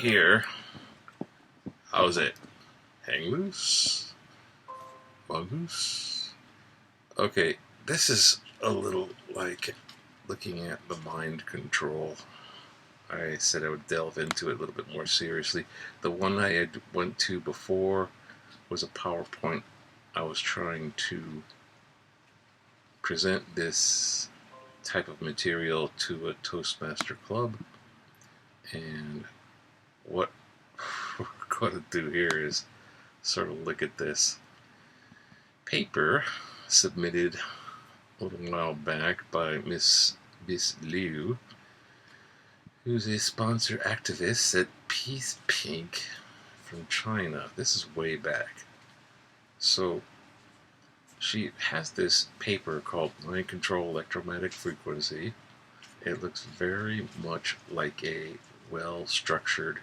here. How's it? Hang loose? Mongoose? Okay, this is a little like looking at the mind control. I said I would delve into it a little bit more seriously. The one I had went to before was a PowerPoint. I was trying to present this type of material to a Toastmaster club, and what we're going to do here is sort of look at this paper submitted a little while back by Miss Liu, who's a sponsor activist at Peace Pink from China. This is way back. So she has this paper called Mind Control Electromagnetic Frequency. It looks very much like a well-structured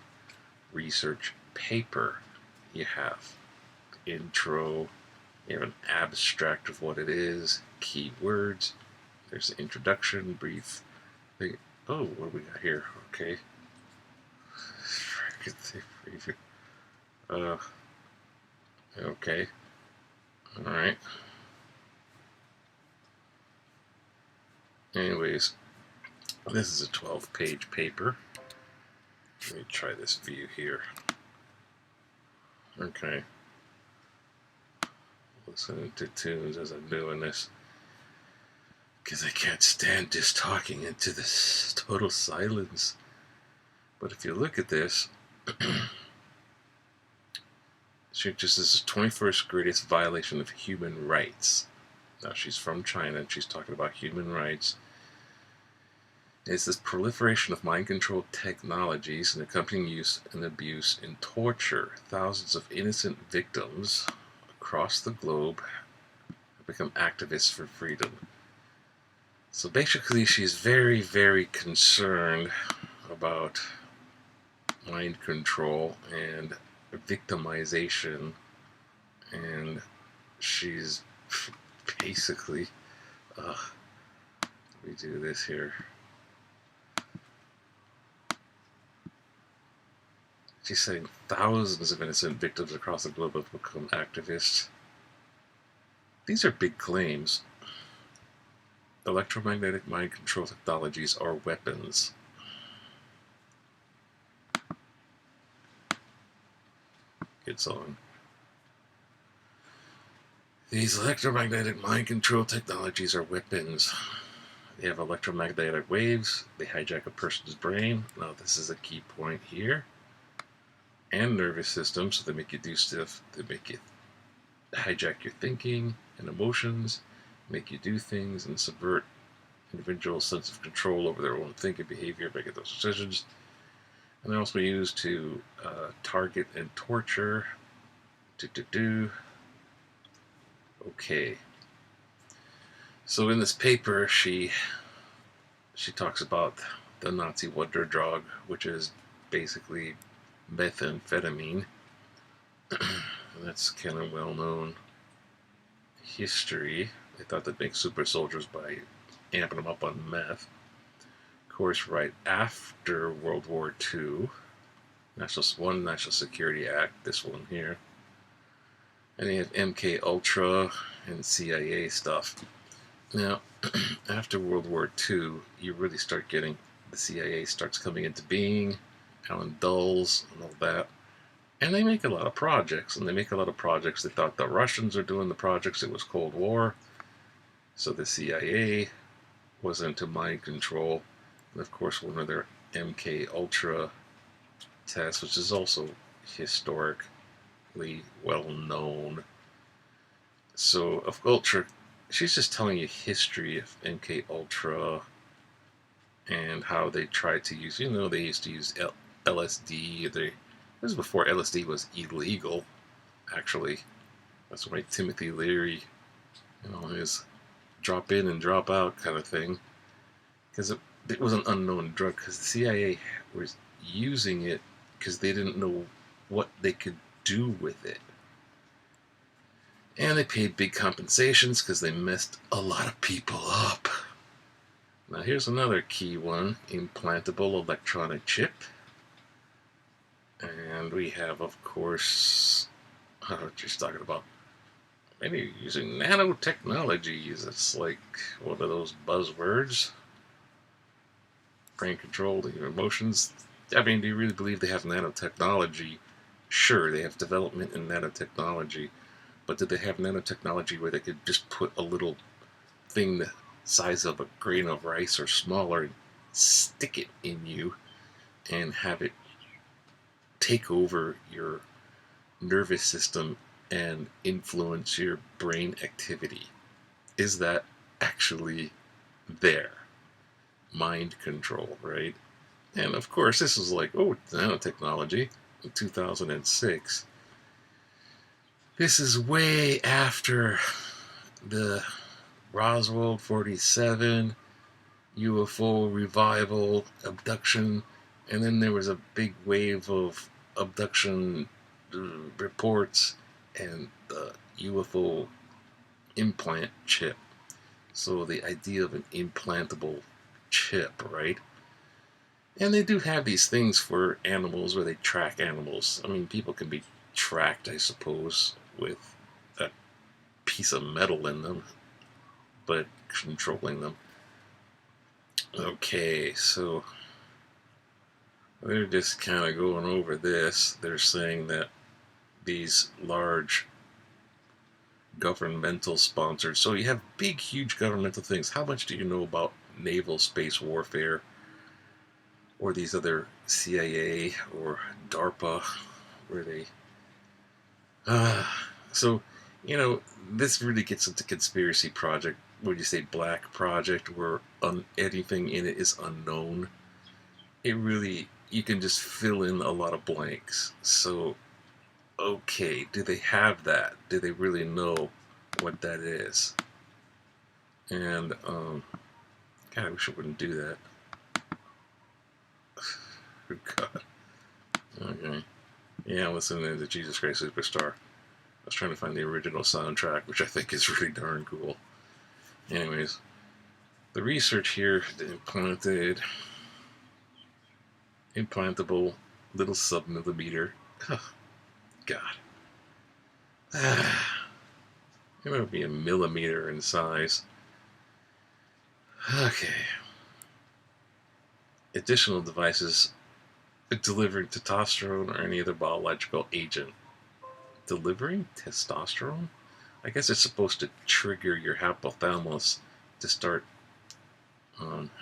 research paper. You have intro, you have an abstract of what it is, keywords, there's an introduction, brief thing. Oh, what do we got here? Okay. Okay. Alright. Anyways, this is a 12-page paper. Let me try this view here. Okay. Listening to tunes as I'm doing this, because I can't stand just talking into this total silence. But if you look at this, she just is the 21st greatest violation of human rights. Now, she's from China, and she's talking about human rights. It's this proliferation of mind-control technologies and accompanying use and abuse and torture. Thousands of innocent victims across the globe have become activists for freedom. So basically, she's very, very concerned about mind control and victimization, and she's basically, let me do this here. She's saying thousands of innocent victims across the globe have become activists. These are big claims. Electromagnetic mind control technologies are weapons. Good song. These electromagnetic mind control technologies are weapons. They have electromagnetic waves. They hijack a person's brain. Now, this is a key point here. And nervous system, so they make you do stuff. They make you hijack your thinking and emotions, make you do things, and subvert individuals' sense of control over their own thinking, behavior, making those decisions. And they're also used to target and torture. Okay. So in this paper, she talks about the Nazi wonder drug, which is basically methamphetamine. That's kind of well-known history. They thought they'd make super soldiers by amping them up on meth. Of course, right after World War II, National Security Act, this one here, and they have MK Ultra and CIA stuff. Now, after World War II, you really start getting the CIA starts coming into being, Alan Dulles and all that. And they make a lot of projects, They thought the Russians were doing the projects. It was Cold War. So the CIA was into mind control. And of course, one of their MK Ultra tests, which is also historically well known. So of Ultra, she's just telling you history of MK Ultra and how they tried to use, they used to use LSD. This was before LSD was illegal, actually. That's why Timothy Leary, his drop in and drop out kind of thing. Because it was an unknown drug, because the CIA was using it because they didn't know what they could do with it. And they paid big compensations because they messed a lot of people up. Now here's another key one, implantable electronic chip. And we have, of course, just talking about maybe using nanotechnologies. It's like one of those buzzwords. Brain control, the emotions. I mean, do you really believe they have nanotechnology? Sure, they have development in nanotechnology, but did they have nanotechnology where they could just put a little thing the size of a grain of rice or smaller and stick it in you and have it take over your nervous system and influence your brain activity? Is that actually there? Mind control, right? And of course, this is like, oh, nanotechnology in 2006. This is way after the Roswell 47 UFO revival, abduction, and then there was a big wave of abduction reports and the UFO implant chip. So the idea of an implantable chip, right? And they do have these things for animals where they track animals. I mean, people can be tracked, I suppose, with a piece of metal in them, but controlling them. Okay, so they're just kind of going over this. They're saying that these large governmental sponsored, so you have big, huge governmental things. How much do you know about naval space warfare or these other CIA or DARPA where they so, this really gets into conspiracy project. Would you say black project where anything in it is unknown? It really, you can just fill in a lot of blanks. So, okay, do they have that? Do they really know what that is? And, God, I wish I wouldn't do that. Oh, God. Okay. Yeah, I'm listening to Jesus Christ Superstar. I was trying to find the original soundtrack, which I think is really darn cool. Anyways, the research here, the implantable little submillimeter. Oh, God. It would be a millimeter in size. Okay. Additional devices delivering testosterone or any other biological agent. Delivering testosterone? I guess it's supposed to trigger your hypothalamus to start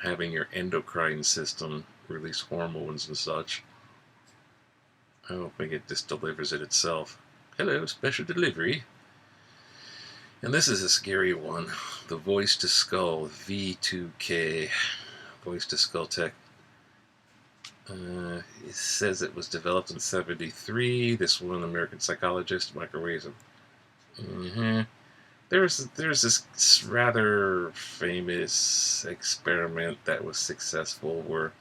having your endocrine system release hormones and such. I don't think it just delivers it itself. Hello, special delivery. And this is a scary one. The voice to skull V2K. Voice to skull tech. It says it was developed in '73. This one, American psychologist, microwaves. There's this rather famous experiment that was successful where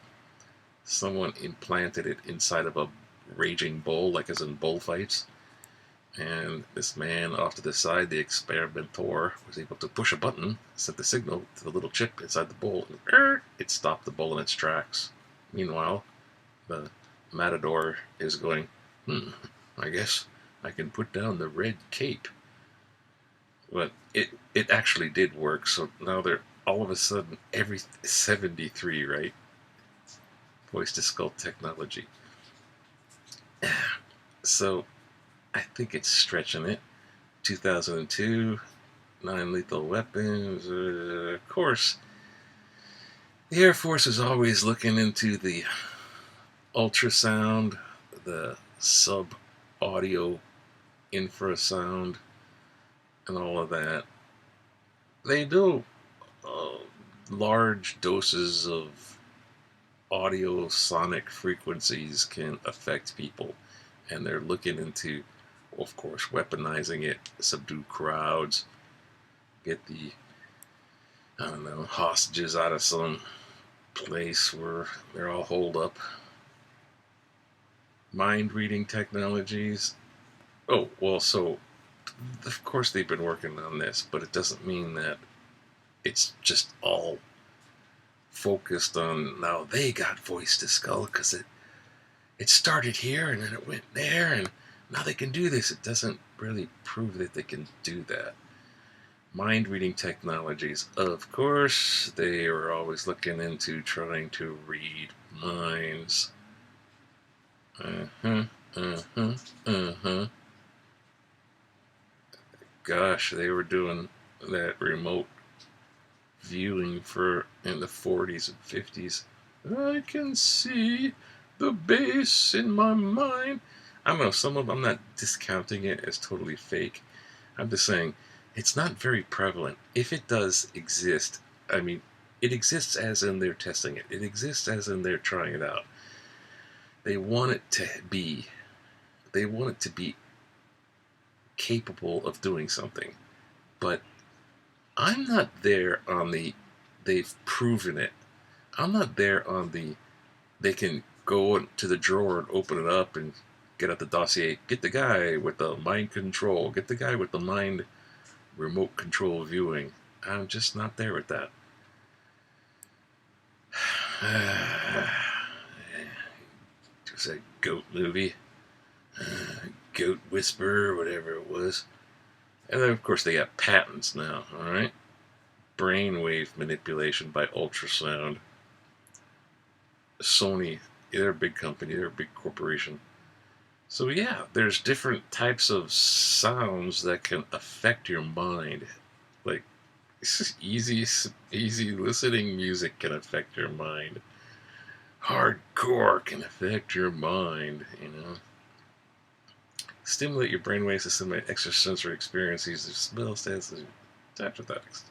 someone implanted it inside of a raging bull, like as in bullfights. And this man off to the side, the experimenter, was able to push a button, sent the signal to the little chip inside the bull, and it stopped the bull in its tracks. Meanwhile, the matador is going, I guess I can put down the red cape. But it actually did work, so now they're all of a sudden every 73, right? Voice to skull technology. So I think it's stretching it. 2002, non-lethal weapons. Of course, the Air Force is always looking into the ultrasound, the sub-audio infrasound, and all of that. They do large doses of audio sonic frequencies can affect people, and they're looking into, of course, weaponizing it, subdue crowds, get the, I don't know, hostages out of some place where they're all holed up. Mind reading technologies. Oh, well, so of course they've been working on this, but it doesn't mean that it's just all focused on now they got voice to skull because it started here and then it went there and now they can do this. It doesn't really prove that they can do that. Mind reading technologies, of course, they are always looking into trying to read minds. Uh-huh. Gosh, they were doing that remote viewing for in the 40s and 50s. I can see the bass in my mind. I don't know, some of them, I'm not discounting it as totally fake. I'm just saying it's not very prevalent. If it does exist, I mean, it exists as in they're testing it. It exists as in they're trying it out. They want it to be, they want it to be capable of doing something. But I'm not there on the, they've proven it. I'm not there on the, they can go to the drawer and open it up and get out the dossier, get the guy with the mind control, get the guy with the mind remote control viewing. I'm just not there with that. It was a goat movie, Goat Whisperer, whatever it was. And then, of course, they got patents now, all right? Brainwave manipulation by ultrasound. Sony, they're a big company, they're a big corporation. So yeah, there's different types of sounds that can affect your mind. Like easy listening music can affect your mind. Hardcore can affect your mind, you know. Stimulate your brainwaves to stimulate extrasensory experiences, smell, sense, types of things.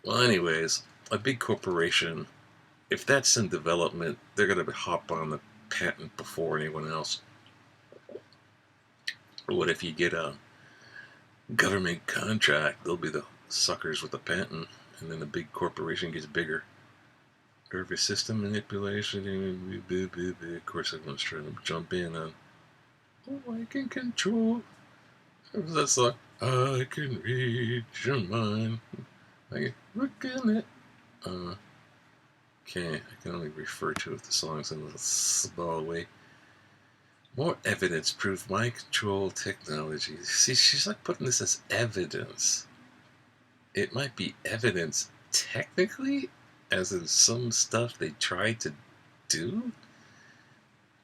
Well, anyways, a big corporation, if that's in development, they're going to hop on the patent before anyone else. Or what if you get a government contract? They'll be the suckers with the patent, and then the big corporation gets bigger. Nervous system manipulation. Of course, everyone's trying to jump in on. Oh, I can control. That's like I can read your mind. I can look in it. Okay, I can only refer to if the song's in a small way. More evidence proof mind control technology. See, she's like putting this as evidence. It might be evidence technically, as in some stuff they tried to do.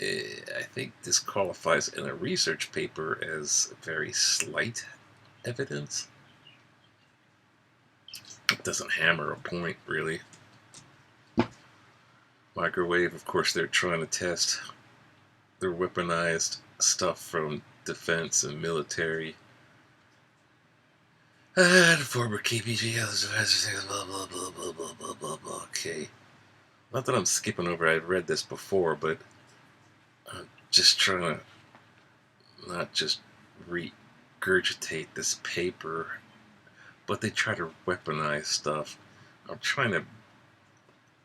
I think this qualifies in a research paper as very slight evidence. It doesn't hammer a point, really. Microwave, of course, they're trying to test their weaponized stuff from defense and military. Former KPG, blah, blah, blah, blah, blah, blah, blah, blah. Okay. Not that I'm skipping over, I've read this before, but I'm just trying to not just regurgitate this paper, but they try to weaponize stuff. I'm trying to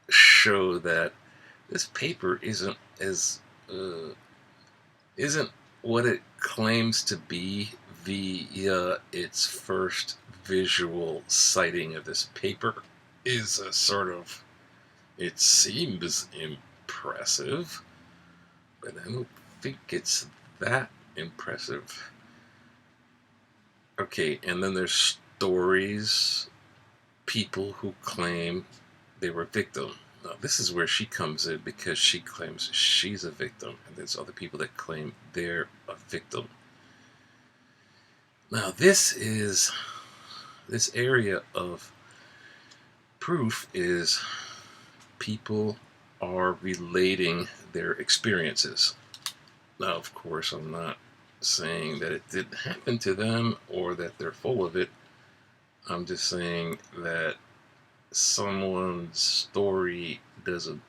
show that this paper isn't what it claims to be via its first visual sighting of this paper. Is a sort of, it seems impressive, but I don't think it's that impressive. Okay, and then there's stories, people who claim they were victim. Now, this is where she comes in because she claims she's a victim, and there's other people that claim they're a victim. Now, this area of proof is people are relating their experiences. Now, of course, I'm not saying that it didn't happen to them or that they're full of it. I'm just saying that someone's story doesn't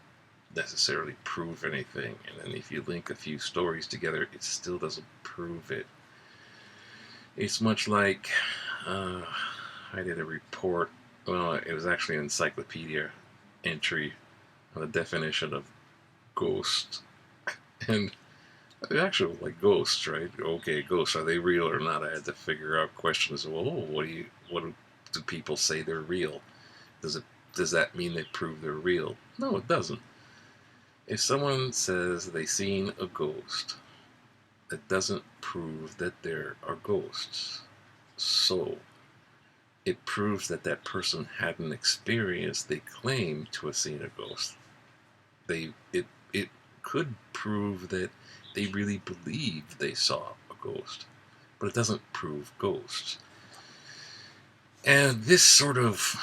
necessarily prove anything, and then if you link a few stories together, it still doesn't prove it. It's much like I did a report, well, it was actually an encyclopedia entry on the definition of ghost, and actual like ghosts, right? Okay, ghosts, are they real or not? I had to figure out questions. Well, what do people say they're real? Does that mean they prove they're real? No, it doesn't. If someone says they seen a ghost, that doesn't prove that there are ghosts. So it proves that that person had an experience they claim to have seen a ghost. It could prove that they really believed they saw a ghost, but it doesn't prove ghosts. And this sort of,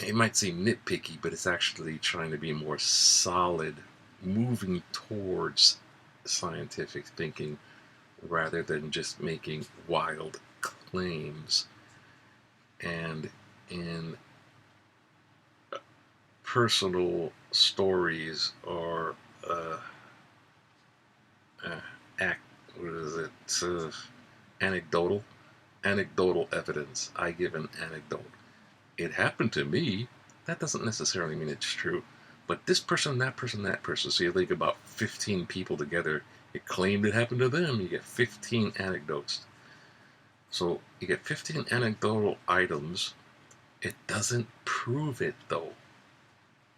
it might seem nitpicky, but it's actually trying to be more solid, moving towards scientific thinking rather than just making wild claims. And in personal stories or act, what is it? Anecdotal evidence. I give an anecdote. It happened to me. That doesn't necessarily mean it's true. But this person, that person, that person. So you think about 15 people together. It claimed it happened to them. You get 15 anecdotes. So you get 15 anecdotal items. It doesn't prove it though.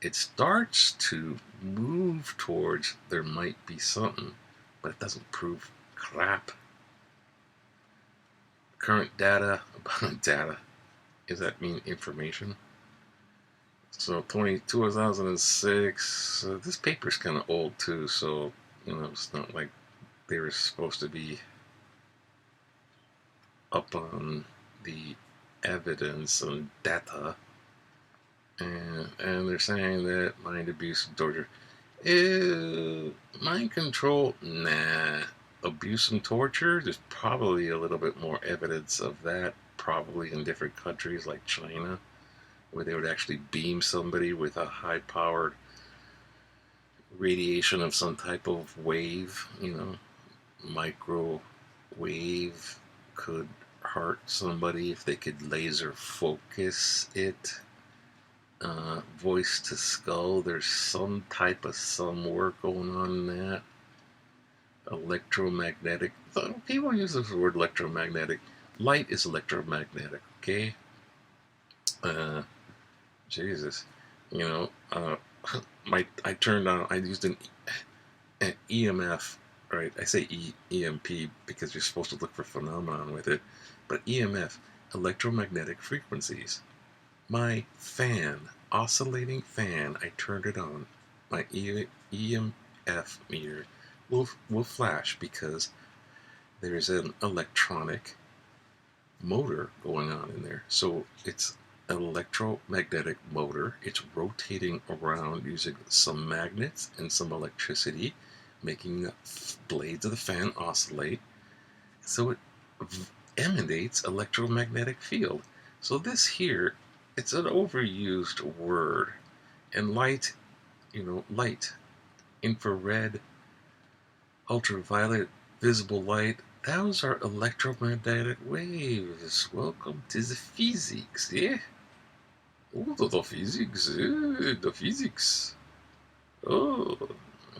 It starts to move towards there might be something, but it doesn't prove crap. Current data about data, does that mean information? So 2006, this paper's kind of old too, so it's not like they were supposed to be up on the evidence and data. And they're saying that mind abuse and torture. Mind control, nah. Abuse and torture, there's probably a little bit more evidence of that, probably in different countries like China, where they would actually beam somebody with a high-powered radiation of some type of wave, microwave could hurt somebody if they could laser focus it. Voice to skull, there's some type of some work going on in that. Electromagnetic, people use this word electromagnetic. Light is electromagnetic, okay? Jesus, I turned on, I used an EMF, right? I say EMP because you're supposed to look for phenomenon with it, but EMF, electromagnetic frequencies. My fan, oscillating fan, I turned it on. My EMF meter will flash because there's an electronic motor going on in there. So it's an electromagnetic motor. It's rotating around using some magnets and some electricity, making the blades of the fan oscillate. So it emanates electromagnetic field. So this here, it's an overused word. And light, light, infrared, ultraviolet, visible light, those are electromagnetic waves. Welcome to the physics, yeah? Oh, the physics, the physics. Oh,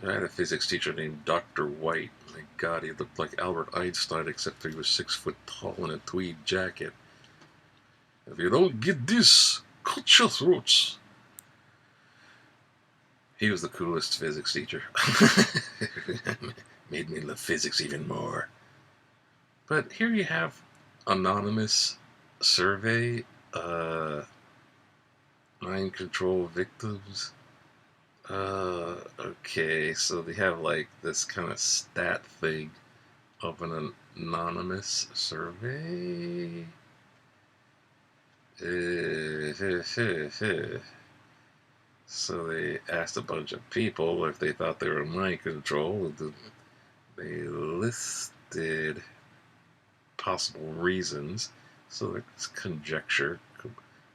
I had a physics teacher named Dr. White. My God, he looked like Albert Einstein, except he was 6 foot tall in a tweed jacket. If you don't get this, cut your throats. He was the coolest physics teacher. Made me love physics even more. But here you have anonymous survey, mind control victims. Okay, so they have like this kind of stat thing of an anonymous survey. So they asked a bunch of people if they thought they were mind control. They listed possible reasons. So it's conjecture.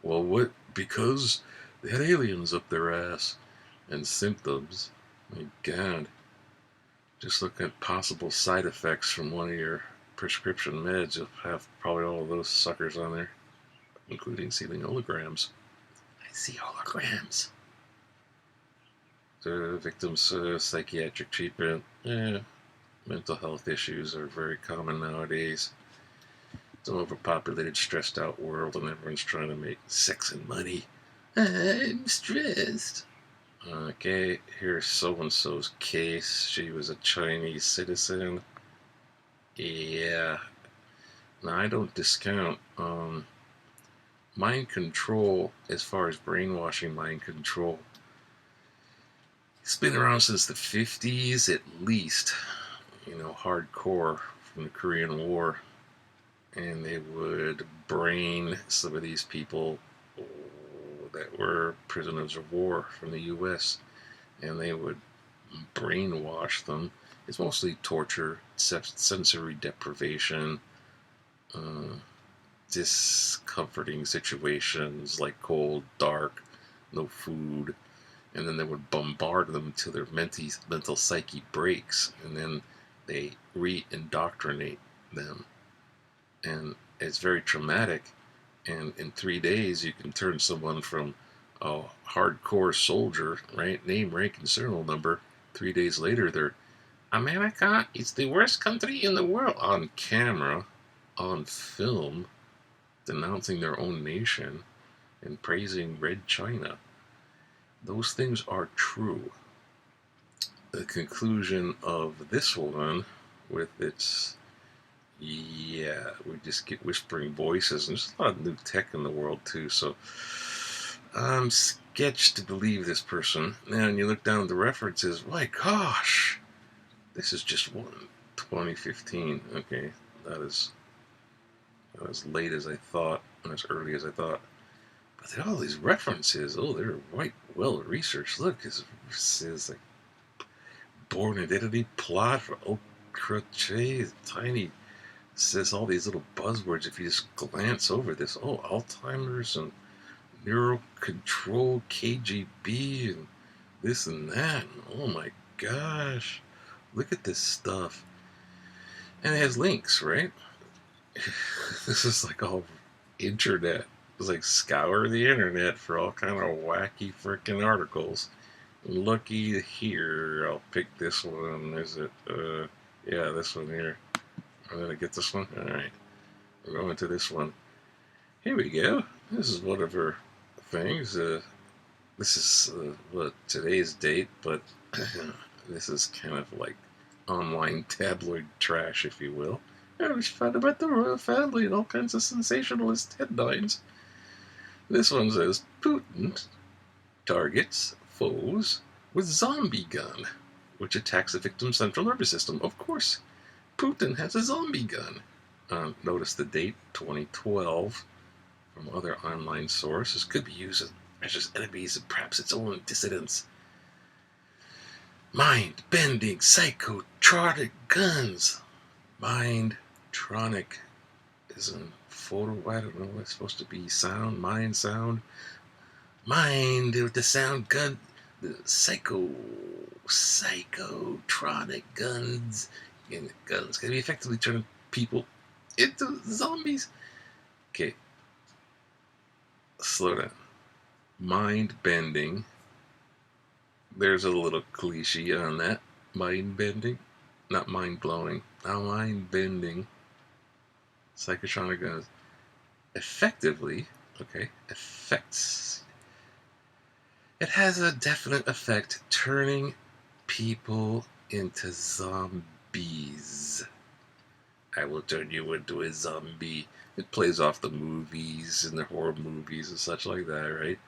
Well, what? Because they had aliens up their ass. And symptoms. My God. Just look at possible side effects from one of your prescription meds. You'll have probably all of those suckers on there, including seeing holograms. I see holograms. The victims' psychiatric treatment. Mental health issues are very common nowadays. It's an overpopulated, stressed out world, and everyone's trying to make sex and money. I'm stressed. Okay, here's so-and-so's case. She was a Chinese citizen. Yeah. Now, I don't discount mind control as far as brainwashing mind control. It's been around since the 50s at least, hardcore from the Korean War. And they would brain some of these people that were prisoners of war from the U.S. and they would brainwash them. It's mostly torture, sensory deprivation, uh, discomforting situations like cold, dark, no food, and then they would bombard them until their mental psyche breaks, and then they re-indoctrinate them. And it's very traumatic, and in 3 days you can turn someone from a hardcore soldier, right, name, rank, and serial number. 3 days later they're America is the worst country in the world, on camera, on film, denouncing their own nation and praising Red China. Those things are true. The conclusion of this one, with its, yeah, we just get whispering voices, and there's a lot of new tech in the world too, so I'm sketched to believe this person. Now, when you look down at the references, my gosh, this is just one, 2015. Okay, that is as late as I thought, and as early as I thought. But all these references, oh, they're quite well researched. Look, it says like Born Identity plot for Oak Crochet, tiny. It says all these little buzzwords. If you just glance over this, oh, Alzheimer's and neural control, KGB, and this and that. And oh my gosh, look at this stuff. And it has links, right? This is like all internet. It's like scour the internet for all kind of wacky freaking articles. Looky here, I'll pick this one. Is it? Yeah, this one here. I'm gonna get this one. All right, we're going to this one. Here we go. This is one of her things. This is what today's date, but this is kind of like online tabloid trash, if you will. I was found about the royal family and all kinds of sensationalist headlines. This one says Putin targets foes with zombie gun, which attacks the victim's central nervous system. Of course, Putin has a zombie gun. Notice the date, 2012, from other online sources. Could be used as measures enemies and perhaps its own dissidents. Mind-bending psychotronic guns. Mind-tronic is in photo, I don't know, it's supposed to be sound, mind sound. Mind with the sound gun, the psychotronic guns, and guns can be effectively turning people into zombies. Okay, slow down. Mind bending. There's a little cliche on that. Mind bending, not mind blowing. Now mind bending. Psychotronic guns effectively, okay, affects. It has a definite effect turning people into zombies. I will turn you into a zombie. It plays off the movies and the horror movies and such like that, right?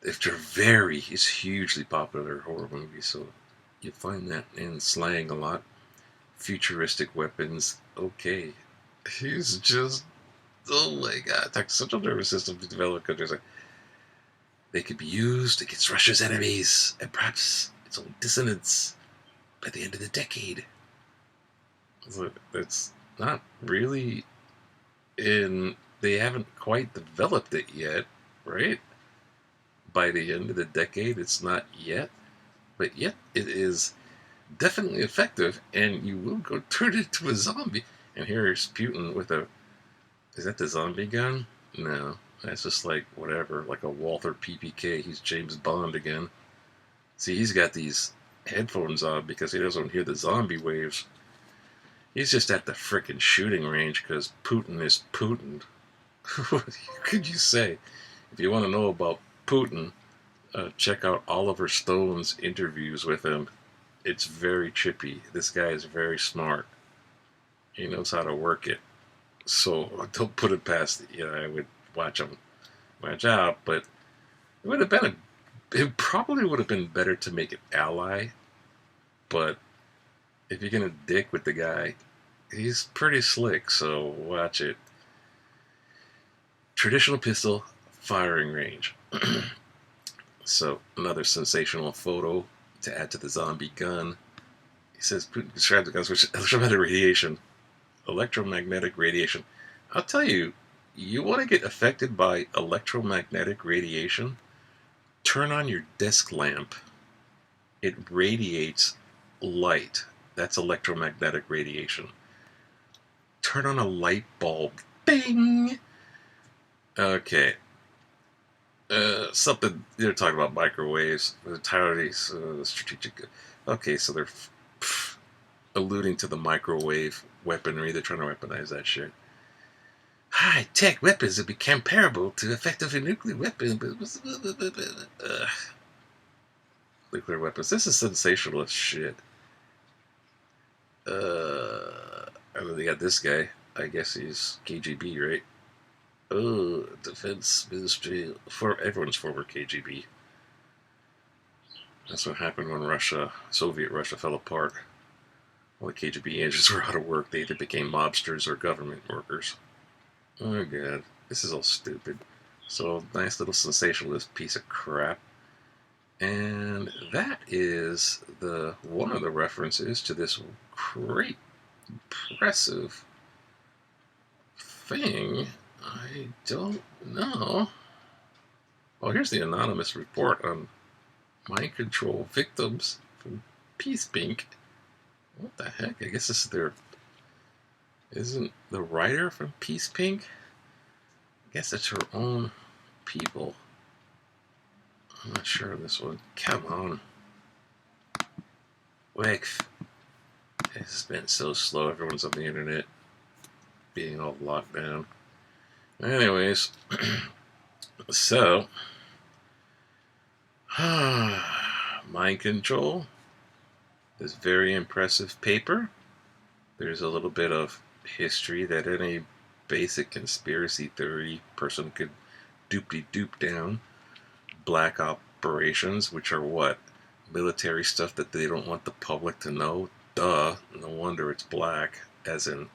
It's hugely popular horror movies, so you find that in slang a lot. Futuristic weapons, okay. He's just, oh my god, attacks central nervous system to develop countries. Like, they could be used against Russia's enemies and perhaps its own dissidents by the end of the decade. It's not really in. They haven't quite developed it yet, right? By the end of the decade, it's not yet, but yet it is definitely effective, and you will go turn into a zombie. And here's Putin with a. Is that the zombie gun? No. That's just like whatever, like a Walther PPK. He's James Bond again. See, he's got these headphones on because he doesn't hear the zombie waves. He's just at the frickin' shooting range because Putin is Putin. What could you say? If you want to know about Putin, check out Oliver Stone's interviews with him. It's very chippy. This guy is very smart. He knows how to work it. So don't put it past. I would watch him, watch out. But it would have been it probably would have been better to make it Ally. But if you're gonna dick with the guy, he's pretty slick. So watch it. Traditional pistol firing range. So another sensational photo to add to the zombie gun. He says Putin described the guns with electromagnetic radiation. Electromagnetic radiation. I'll tell you, you want to get affected by electromagnetic radiation? Turn on your desk lamp. It radiates light. That's electromagnetic radiation. Turn on a light bulb. Bing! Okay. Something they're talking about microwaves, entirely strategic. Okay, so they're alluding to the microwave weaponry. They're trying to weaponize that shit. High-tech weapons would be comparable to effective nuclear weapons. Nuclear weapons. This is sensationalist shit. I mean, they got this guy. I guess he's KGB, right? Oh, Defense Ministry. Everyone's former KGB. That's what happened when Soviet Russia fell apart. All the KGB agents were out of work. They either became mobsters or government workers. Oh god, this is all stupid. So, nice little sensationalist piece of crap. And that is one of the references to this great, impressive thing. I don't know. Oh, here's the anonymous report on mind control victims from Peace Pink. What the heck? I guess this is isn't the writer from Peace Pink? I guess it's her own people. I'm not sure of this one. Come on. Wix. It's been so slow. Everyone's on the internet being all locked down. Anyways, so mind control is very impressive paper. There's a little bit of history that any basic conspiracy theory person could doop down. Black operations, which are what? Military stuff that they don't want the public to know. Duh. No wonder it's black, as in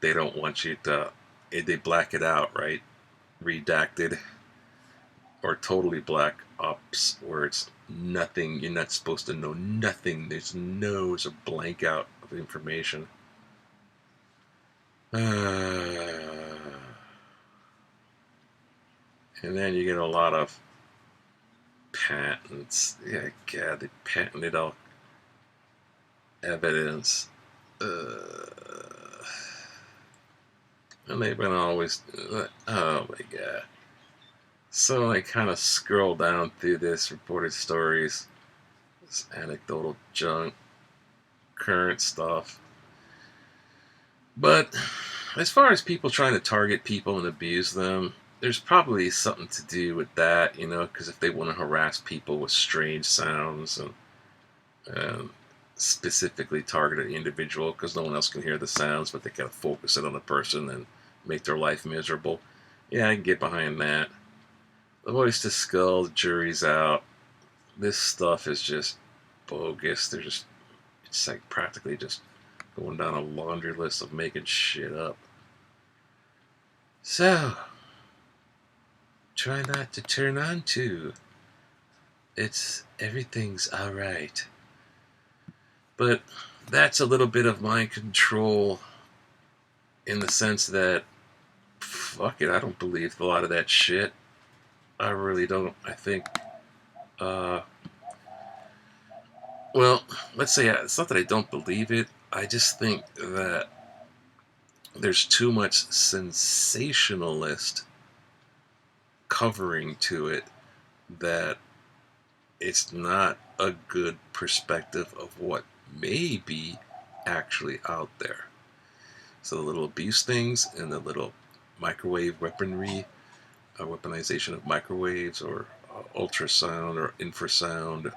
they don't want you to, they black it out, right? Redacted. Or totally black ops, where it's nothing, you're not supposed to know nothing. There's a blank out of information. And then you get a lot of patents. Yeah, God, they patented all evidence. And they've been always, oh my god. So I kind of scroll down through this reported stories, this anecdotal junk, current stuff. But as far as people trying to target people and abuse them, there's probably something to do with that, because if they want to harass people with strange sounds and specifically target an individual because no one else can hear the sounds, but they kind of focus it on the person and make their life miserable. Yeah, I can get behind that. The voice to skull, the jury's out. This stuff is just bogus. It's like practically just going down a laundry list of making shit up. So, try not to turn on to. Everything's alright. But that's a little bit of mind control in the sense that, fuck it, I don't believe a lot of that shit. I really don't. I think, well, let's say it's not that I don't believe it. I just think that there's too much sensationalist covering to it that it's not a good perspective of what may be actually out there. So the little abuse things and the little microwave weaponry, weaponization of microwaves, or ultrasound or infrasound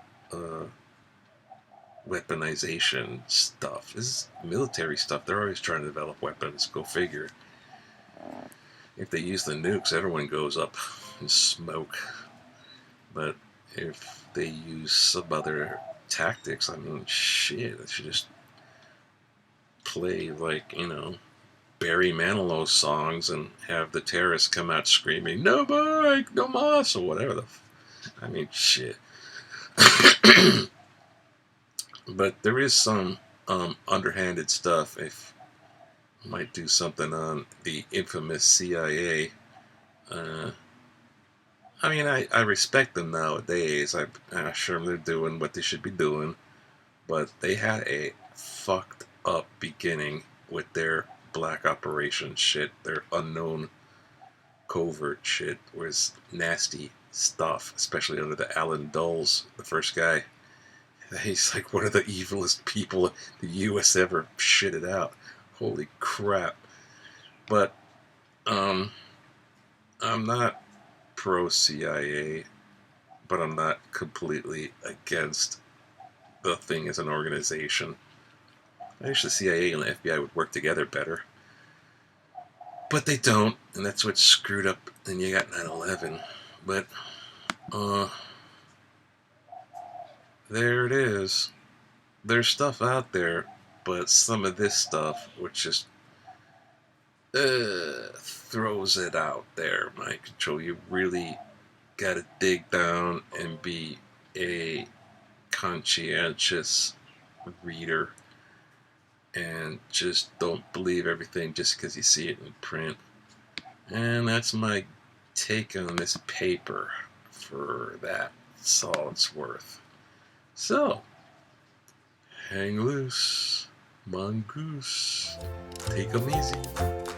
weaponization stuff. This is military stuff. They're always trying to develop weapons. Go figure. If they use the nukes, everyone goes up in smoke. But if they use some other tactics, I mean, shit, they should just play, like, Barry Manilow songs and have the terrorists come out screaming, "No Mike, no Mas," or whatever I mean, shit. But there is some underhanded stuff. If I might do something on the infamous CIA. I mean, I respect them nowadays. I'm sure they're doing what they should be doing. But they had a fucked up beginning with their black operation shit. Their unknown covert shit was nasty stuff, especially under the Alan Dulles, the first guy. He's like one of the evilest people the U.S. ever shitted out. Holy crap. But, I'm not pro-CIA, but I'm not completely against the thing as an organization. I wish the CIA and the FBI would work together better. But they don't, and that's what screwed up, and you got 9/11. But, there it is. There's stuff out there, but some of this stuff, which just throws it out there, mind control. You really gotta dig down and be a conscientious reader and just don't believe everything just because you see it in print. And that's my take on this paper for that. That's all it's worth. So, hang loose, mongoose. Take 'em easy.